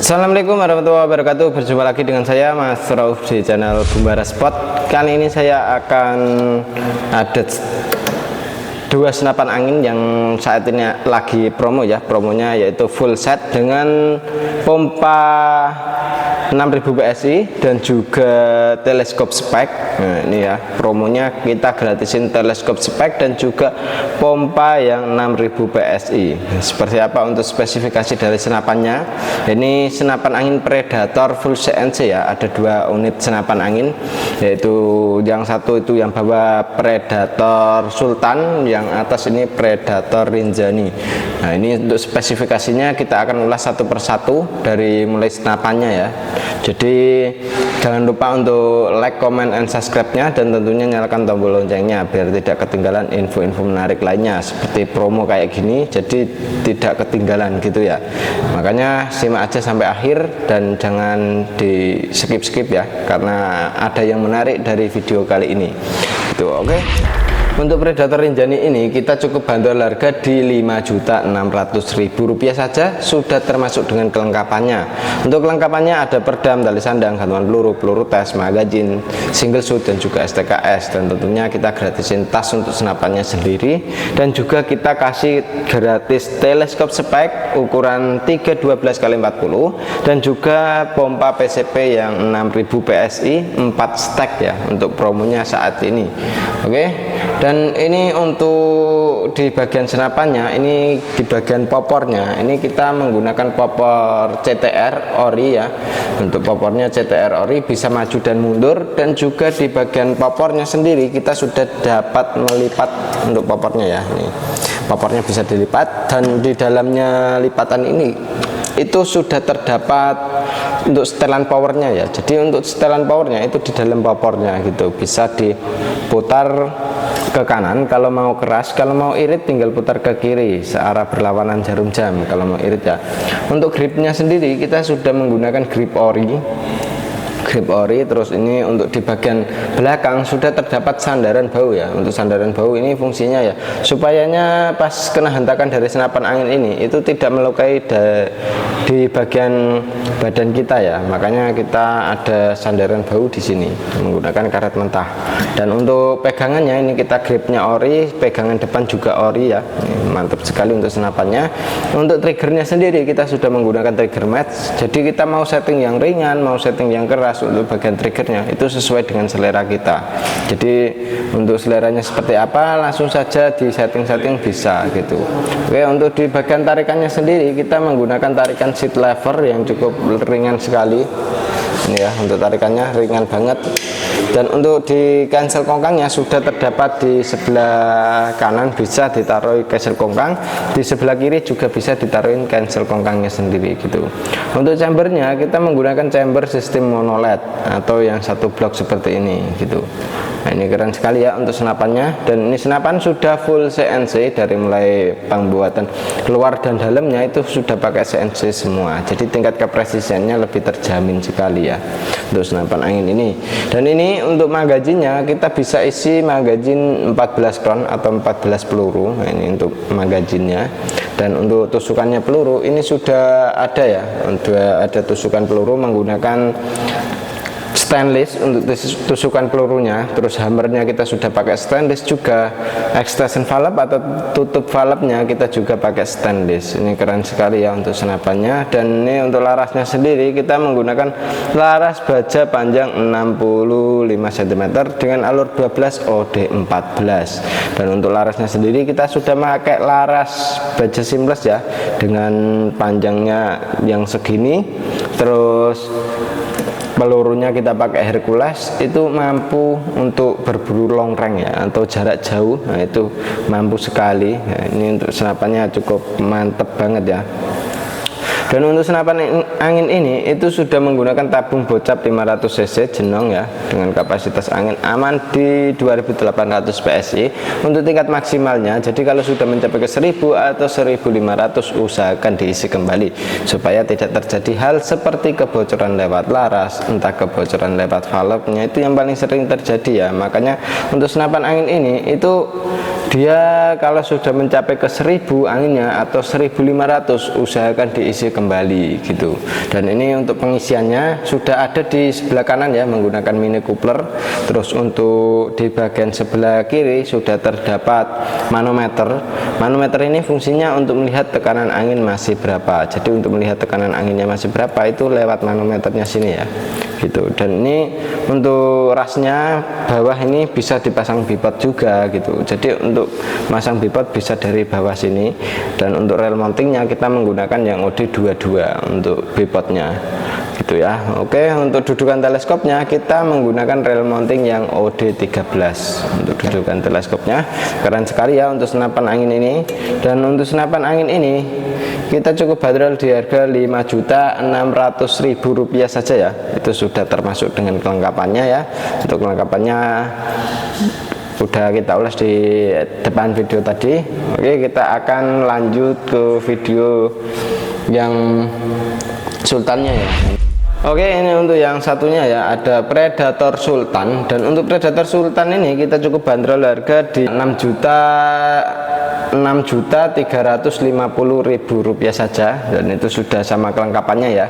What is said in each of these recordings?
Assalamualaikum warahmatullahi wabarakatuh. Berjumpa lagi dengan saya Mas Rauf di channel Gumbara Spot. Kali ini saya akan ada dua senapan angin yang saat ini lagi promo ya. Promonya yaitu full set dengan pompa 6000 PSI dan juga teleskop spek. Nah, ini ya promonya, kita gratisin teleskop spek dan juga pompa yang 6000 PSI. Seperti apa untuk spesifikasi dari senapannya? Ini senapan angin Predator full CNC ya. Ada dua unit senapan angin, yaitu yang satu itu yang bawah Predator Sultan, yang atas ini Predator Rinjani. Nah, ini untuk spesifikasinya kita akan ulas satu persatu dari mulai senapannya ya. Jadi jangan lupa untuk like, comment, and subscribe-nya, dan tentunya nyalakan tombol loncengnya biar tidak ketinggalan info-info menarik lainnya seperti promo kayak gini, jadi tidak ketinggalan gitu ya. Makanya simak aja sampai akhir dan jangan di skip-skip ya, karena ada yang menarik dari video kali ini. Itu oke. Untuk Predator Rinjani ini kita cukup banderol harga di Rp5.600.000 saja, sudah termasuk dengan kelengkapannya. Untuk kelengkapannya ada perdam, tali sandang, gantungan peluru, peluru tes, magazin, single shoot, dan juga STKS. Dan tentunya kita gratisin tas untuk senapannya sendiri, dan juga kita kasih gratis teleskop spek ukuran 312x40 dan juga pompa PCP yang 6000 PSI 4 stack ya untuk promonya saat ini. Oke. Dan ini untuk di bagian senapannya, ini di bagian popornya, ini kita menggunakan popor CTR ori ya. Untuk popornya CTR ori bisa maju dan mundur, dan juga di bagian popornya sendiri kita sudah dapat melipat untuk popornya ya. Ini popornya bisa dilipat, dan di dalamnya lipatan ini itu sudah terdapat untuk setelan powernya ya. Jadi untuk setelan powernya itu di dalam popornya gitu, bisa diputar ke kanan kalau mau keras, kalau mau irit tinggal putar ke kiri searah berlawanan jarum jam kalau mau irit ya. Untuk gripnya sendiri kita sudah menggunakan grip ori. Terus ini untuk di bagian belakang sudah terdapat sandaran bau ya. Untuk sandaran bau ini fungsinya ya supayanya pas kena hentakan dari senapan angin ini itu tidak melukai di bagian badan kita ya. Makanya kita ada sandaran bau di sini menggunakan karet mentah. Dan untuk pegangannya ini kita gripnya ori, pegangan depan juga ori ya. Ini mantap sekali untuk senapannya. Untuk triggernya sendiri kita sudah menggunakan trigger match. Jadi kita mau setting yang ringan, mau setting yang keras, untuk bagian triggernya itu sesuai dengan selera kita. Jadi untuk seleranya seperti apa langsung saja di setting-setting bisa gitu. Oke, untuk di bagian tarikannya sendiri kita menggunakan tarikan seat lever yang cukup ringan sekali. Ini ya, untuk tarikannya ringan banget. Dan untuk di cancel kongkangnya sudah terdapat di sebelah kanan bisa ditaruh cancel kongkang, di sebelah kiri juga bisa ditaruhin cancel kongkangnya sendiri gitu. Untuk chambernya kita menggunakan chamber sistem mono LED atau yang satu blok seperti ini gitu. Nah, ini keren sekali ya untuk senapannya. Dan ini senapan sudah full CNC dari mulai pembuatan luar dan dalamnya itu sudah pakai CNC semua. Jadi tingkat kepresisiannya lebih terjamin sekali ya untuk senapan angin ini. Dan ini untuk magazinnya kita bisa isi magazin 14 round atau 14 peluru. Nah, ini untuk magazinnya. Dan untuk tusukannya peluru ini sudah ada ya. Sudah ada tusukan peluru menggunakan stainless untuk tusukan pelurunya. Terus hammernya kita sudah pakai stainless juga. Extension valve atau tutup valve-nya kita juga pakai stainless. Ini keren sekali ya untuk senapannya. Dan ini untuk larasnya sendiri kita menggunakan laras baja panjang 65 cm dengan alur 12 OD14. Dan untuk larasnya sendiri kita sudah pakai laras baja seamless ya, dengan panjangnya yang segini. Terus pelurunya kita pakai Hercules, itu mampu untuk berburu long range ya, atau jarak jauh. Nah, itu mampu sekali ya. Ini untuk senapannya cukup mantep banget ya. Dan untuk senapan angin ini itu sudah menggunakan tabung bocap 500 cc jenong ya, dengan kapasitas angin aman di 2800 PSI untuk tingkat maksimalnya. Jadi kalau sudah mencapai ke 1000 atau 1500 usahakan diisi kembali supaya tidak terjadi hal seperti kebocoran lewat laras, entah kebocoran lewat valve-nya, itu yang paling sering terjadi ya. Makanya untuk senapan angin ini itu dia kalau sudah mencapai ke 1000 anginnya atau 1500 usahakan diisi kembali kembali gitu. Dan ini untuk pengisiannya sudah ada di sebelah kanan ya, menggunakan mini coupler. Terus untuk di bagian sebelah kiri sudah terdapat manometer. Manometer ini fungsinya untuk melihat tekanan angin masih berapa. Jadi untuk melihat tekanan anginnya masih berapa itu lewat manometernya sini ya gitu. Dan ini untuk rasnya bawah ini bisa dipasang bipod juga gitu. Jadi untuk masang bipod bisa dari bawah sini. Dan untuk rel mountingnya kita menggunakan yang OD22 untuk bipodnya gitu ya. Oke, untuk dudukan teleskopnya kita menggunakan rel mounting yang OD13 untuk dudukan teleskopnya. Keren sekali ya untuk senapan angin ini. Dan untuk senapan angin ini kita cukup bandrol di harga Rp5.600.000 saja ya. Itu sudah termasuk dengan kelengkapannya ya. Untuk kelengkapannya udah kita ulas di depan video tadi. Oke, kita akan lanjut ke video yang sultannya ya. Oke, ini untuk yang satunya ya, ada Predator Sultan. Dan untuk Predator Sultan ini kita cukup bandrol harga di Rp6.350.000 saja. Dan itu sudah sama kelengkapannya ya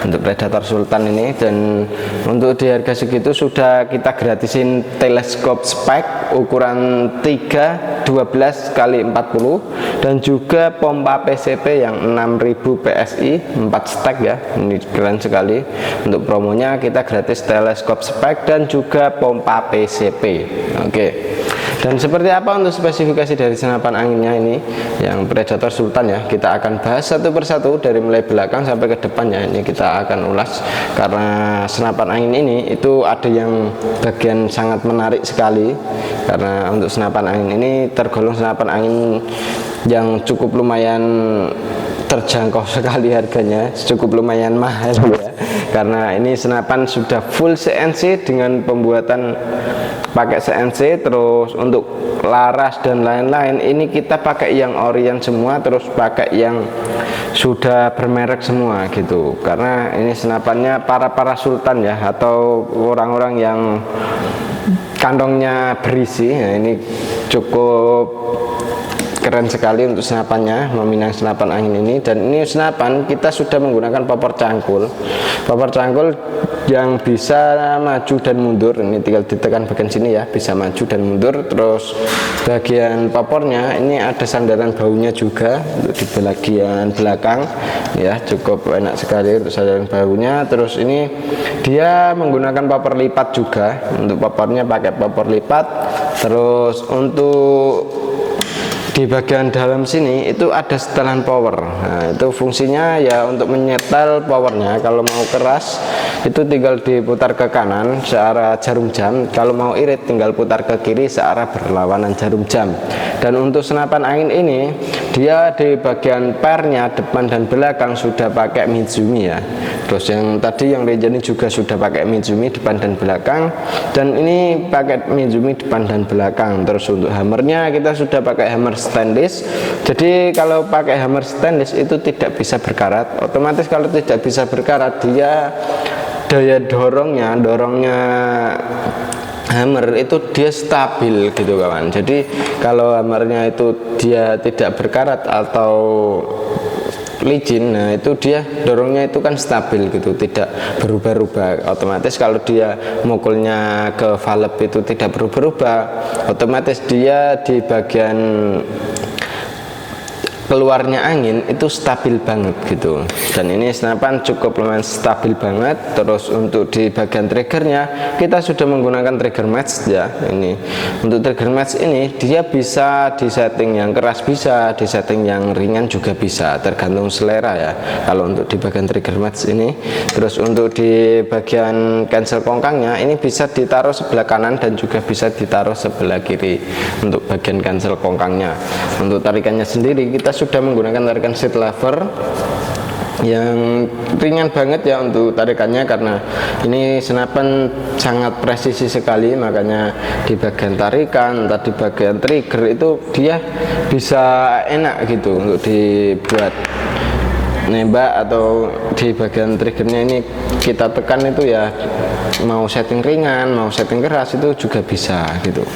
untuk Predator Sultan ini. Dan untuk di harga segitu sudah kita gratisin teleskop spek ukuran 312 x 40 dan juga pompa PCP yang 6000 PSI 4 stack ya. Ini keren sekali. Untuk promonya kita gratis teleskop spek dan juga pompa PCP. Oke. Dan seperti apa untuk spesifikasi dari senapan anginnya ini yang Predator Sultan ya, kita akan bahas satu persatu dari mulai belakang sampai ke depan ya. Ini kita akan ulas karena senapan angin ini itu ada yang bagian sangat menarik sekali. Karena untuk senapan angin ini tergolong senapan angin yang cukup lumayan terjangkau sekali harganya, cukup lumayan mahal ya. Karena ini senapan sudah full CNC dengan pembuatan pakai CNC, terus untuk laras dan lain-lain ini kita pakai yang Orient semua, terus pakai yang sudah bermerek semua gitu. Karena ini senapannya para sultan ya, atau orang-orang yang kantongnya berisi. Nah, ini cukup keren sekali untuk senapannya, meminang senapan angin ini. Dan ini senapan kita sudah menggunakan popor cangkul yang bisa maju dan mundur. Ini tinggal ditekan bagian sini ya, bisa maju dan mundur. Terus bagian popornya ini ada sandaran baunya juga untuk di bagian belakang ya, cukup enak sekali untuk sandaran baunya. Terus ini dia menggunakan popor lipat juga, untuk popornya pakai popor lipat. Terus untuk di bagian dalam sini itu ada setelan power. Nah, itu fungsinya ya untuk menyetel powernya. Kalau mau keras itu tinggal diputar ke kanan searah jarum jam, kalau mau irit tinggal putar ke kiri searah berlawanan jarum jam. Dan untuk senapan angin ini dia di bagian pernya depan dan belakang sudah pakai Mizumi ya. Terus yang tadi yang Legend juga sudah pakai Mizumi depan dan belakang, dan ini pakai Mizumi depan dan belakang. Terus untuk hammernya kita sudah pakai hammer stainless. Jadi kalau pakai hammer stainless itu tidak bisa berkarat. Otomatis kalau tidak bisa berkarat, dia daya dorongnya hammer itu dia stabil gitu kawan. Jadi kalau hammernya itu dia tidak berkarat atau licin, nah itu dia dorongnya itu kan stabil gitu, tidak berubah-ubah. Otomatis kalau dia mukulnya ke valve itu tidak berubah-ubah, otomatis dia di bagian keluarnya angin itu stabil banget gitu. Dan ini senapan cukup lumayan stabil banget. Terus untuk di bagian triggernya kita sudah menggunakan trigger match ya. Ini untuk trigger match ini dia bisa di setting yang keras, bisa di setting yang ringan juga bisa, tergantung selera ya kalau untuk di bagian trigger match ini. Terus untuk di bagian cancel kongkangnya ini bisa ditaruh sebelah kanan dan juga bisa ditaruh sebelah kiri untuk bagian cancel kongkangnya. Untuk tarikannya sendiri kita sudah menggunakan tarikan seat lever yang ringan banget ya untuk tarikannya, karena ini senapan sangat presisi sekali. Makanya di bagian tarikan, entah di bagian trigger itu dia bisa enak gitu untuk dibuat nembak, atau di bagian triggernya ini kita tekan itu ya, mau setting ringan mau setting keras itu juga bisa gitu.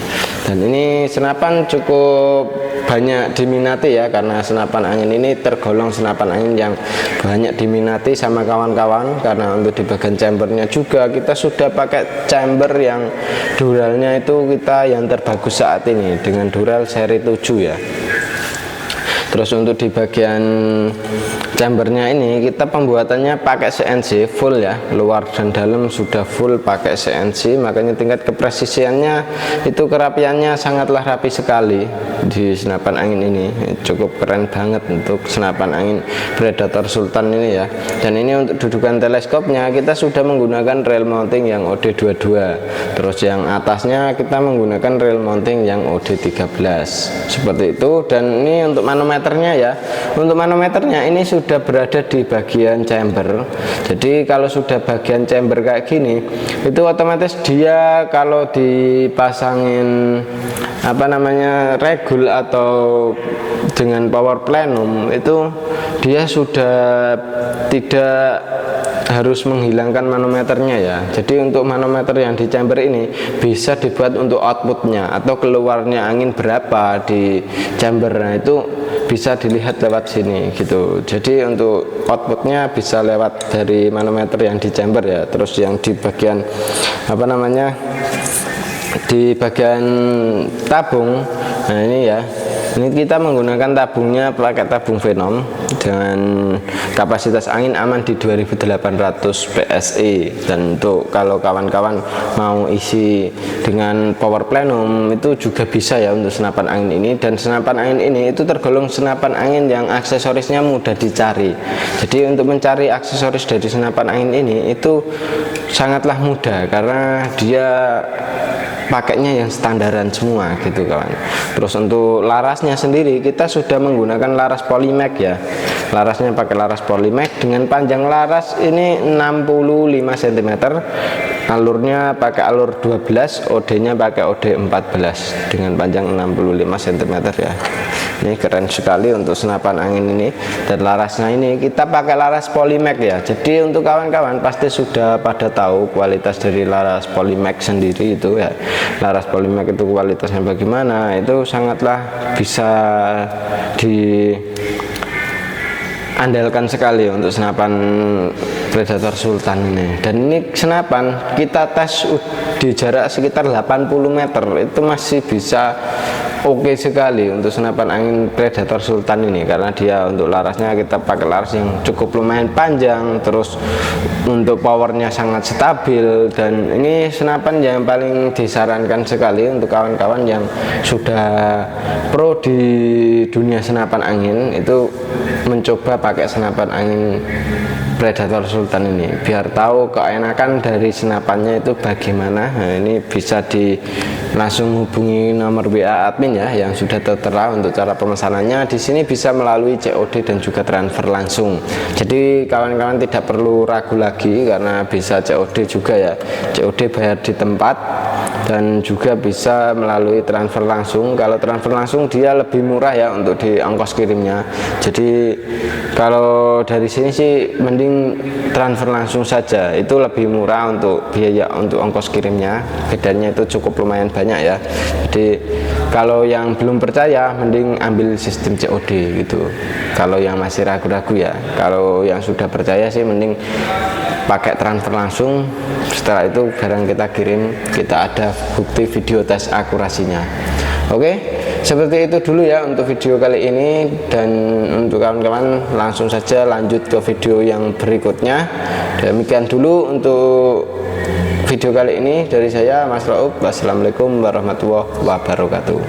Dan ini senapan cukup banyak diminati ya, karena senapan angin ini tergolong senapan angin yang banyak diminati sama kawan-kawan. Karena untuk di bagian chambernya juga kita sudah pakai chamber yang duralnya itu kita yang terbagus saat ini dengan dural seri 7 ya. Terus untuk di bagian chambernya ini kita pembuatannya pakai CNC full ya, luar dan dalam sudah full pakai CNC, makanya tingkat kepresisiannya itu kerapiannya sangatlah rapi sekali di senapan angin ini. Cukup keren banget untuk senapan angin Predator Sultan ini ya. Dan ini untuk dudukan teleskopnya kita sudah menggunakan rail mounting yang OD22, terus yang atasnya kita menggunakan rail mounting yang OD13 seperti itu. Dan ini untuk manometernya ya, untuk manometernya ini sudah berada di bagian chamber. Jadi kalau sudah bagian chamber kayak gini itu otomatis dia kalau dipasangin apa namanya regul atau dengan power plenum itu dia sudah tidak harus menghilangkan manometernya ya. Jadi untuk manometer yang di chamber ini bisa dibuat untuk outputnya atau keluarnya angin berapa di chamber, nah itu bisa dilihat lewat sini gitu. Jadi untuk outputnya bisa lewat dari manometer yang di chamber ya. Terus yang di bagian apa namanya, di bagian tabung, nah ini ya, ini kita menggunakan tabungnya pakai tabung Venom dengan kapasitas angin aman di 2800 PSI. Dan untuk kalau kawan-kawan mau isi dengan power plenum itu juga bisa ya untuk senapan angin ini. Dan senapan angin ini itu tergolong senapan angin yang aksesorisnya mudah dicari. Jadi untuk mencari aksesoris dari senapan angin ini itu sangatlah mudah karena dia pakainya yang standaran semua gitu kawan. Terus untuk larasnya sendiri kita sudah menggunakan laras Polymac ya. Larasnya pakai laras Polymac dengan panjang laras ini 65 cm, alurnya pakai alur 12, OD nya pakai OD 14 dengan panjang 65 cm ya. Ini keren sekali untuk senapan angin ini. Dan larasnya ini kita pakai laras Polymac ya. Jadi untuk kawan-kawan pasti sudah pada tahu kualitas dari laras Polymac sendiri itu ya. Laras Polymac itu kualitasnya bagaimana, itu sangatlah bisa diandalkan sekali untuk senapan Predator Sultan ini. Dan ini senapan kita tes di jarak sekitar 80 meter itu masih bisa oke sekali untuk senapan angin Predator Sultan ini, karena dia untuk larasnya kita pakai laras yang cukup lumayan panjang, terus untuk powernya sangat stabil. Dan ini senapan yang paling disarankan sekali untuk kawan-kawan yang sudah pro di dunia senapan angin itu mencoba pakai senapan angin Predator Sultan ini biar tahu keenakan dari senapannya itu bagaimana. Nah, ini bisa langsung hubungi nomor WA admin ya yang sudah tertera untuk cara pemesanannya. Di sini bisa melalui COD dan juga transfer langsung. Jadi kawan-kawan tidak perlu ragu lagi karena bisa COD juga ya. COD bayar di tempat dan juga bisa melalui transfer langsung. Kalau transfer langsung dia lebih murah ya untuk di ongkos kirimnya. Jadi kalau dari sini sih mending transfer langsung saja, itu lebih murah untuk biaya untuk ongkos kirimnya. Bedanya itu cukup lumayan banyak ya. Jadi kalau yang belum percaya mending ambil sistem COD gitu. Kalau yang masih ragu-ragu ya. Kalau yang sudah percaya sih mending pakai transfer langsung. Setelah itu barang kita kirim, kita ada bukti video tes akurasinya. Oke, seperti itu dulu ya untuk video kali ini. Dan untuk kawan-kawan langsung saja lanjut ke video yang berikutnya. Demikian dulu untuk video kali ini dari saya Mas Raub. Wassalamualaikum warahmatullahi wabarakatuh.